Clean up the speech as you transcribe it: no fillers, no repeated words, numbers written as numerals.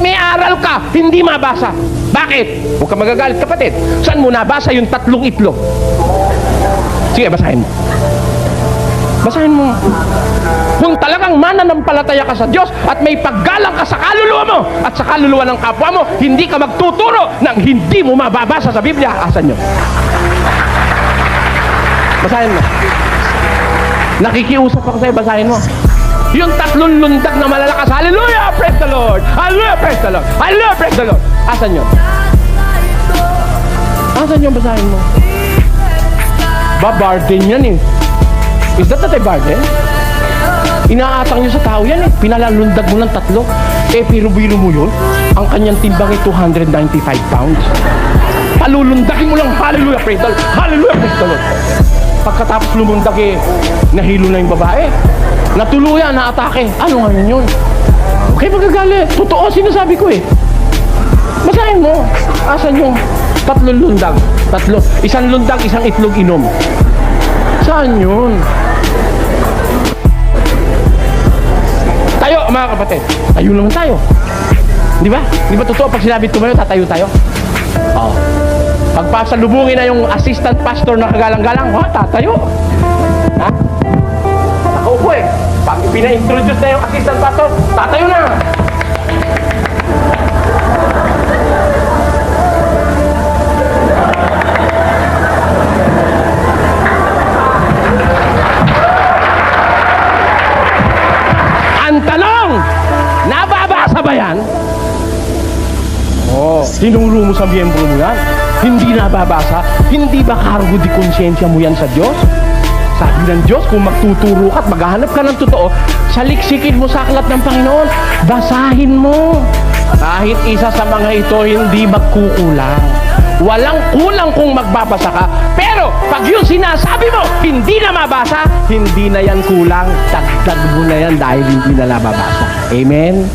may aral ka, hindi mabasa. Bakit? Huwag ka magagalit, kapatid. Saan mo nabasa yung 3 itlog? Sige, basahin mo. Basahin mo. Kung talagang mananampalataya ka sa Diyos at may paggalang ka sa kaluluwa mo at sa kaluluwa ng kapwa mo, hindi ka magtuturo ng hindi mo mababasa sa Biblia. Asan yun? Basahin mo. Nakikiusap ako sa'yo, basahin mo. Yung 3 lundag na malalakas. Hallelujah! Praise the Lord! Hallelujah! Praise the Lord! Hallelujah! Praise the Lord! Asan yun? Asan yung basahin mo? Barden yan eh. Is that not a barden? Inaatang nyo sa tao yan eh. Pinalalundag mo ng 3. Eh, pero-biro mo yun. Ang kanyang timbang ay 295 pounds. Palulundakin mo lang. Hallelujah! Praise the Lord! Hallelujah! Praise the Lord! Pagkatapos lumundag eh, nahilo na yung babae. Natuluyan, na-atake. Ano nga yun? Okay, magagalit. Totoo, sinasabi ko eh. Basahin mo. Asan yung 3 lundag? 3. Isang lundag, isang itlog inom. Saan yun? Tayo, mga kapatid. Tayo naman tayo. Di ba? Di ba totoo pag sinabi tumayo, tatayo tayo? Oo. Pagpasalubungin na yung assistant pastor na kagalang-galang, tatayo. Ha? Nakaupo eh. Pag pina-introduce na yung assistant pastor, tatayo na. Ang tanong, nababasa ba yan? Tinuro mo sa miyembro mo yan? Hindi nababasa? Hindi ba cargo di konsensya mo yan sa Diyos? Sabi ng Diyos, kung magtuturo ka at maghahanap ka ng totoo, saliksikin mo sa aklat ng Panginoon. Basahin mo. Kahit isa sa mga ito, hindi magkukulang. Walang kulang kung magbabasa ka. Pero, pag yung sinasabi mo, hindi na mabasa, hindi na yan kulang. Dagdag mo na yan dahil hindi na nababasa. Amen?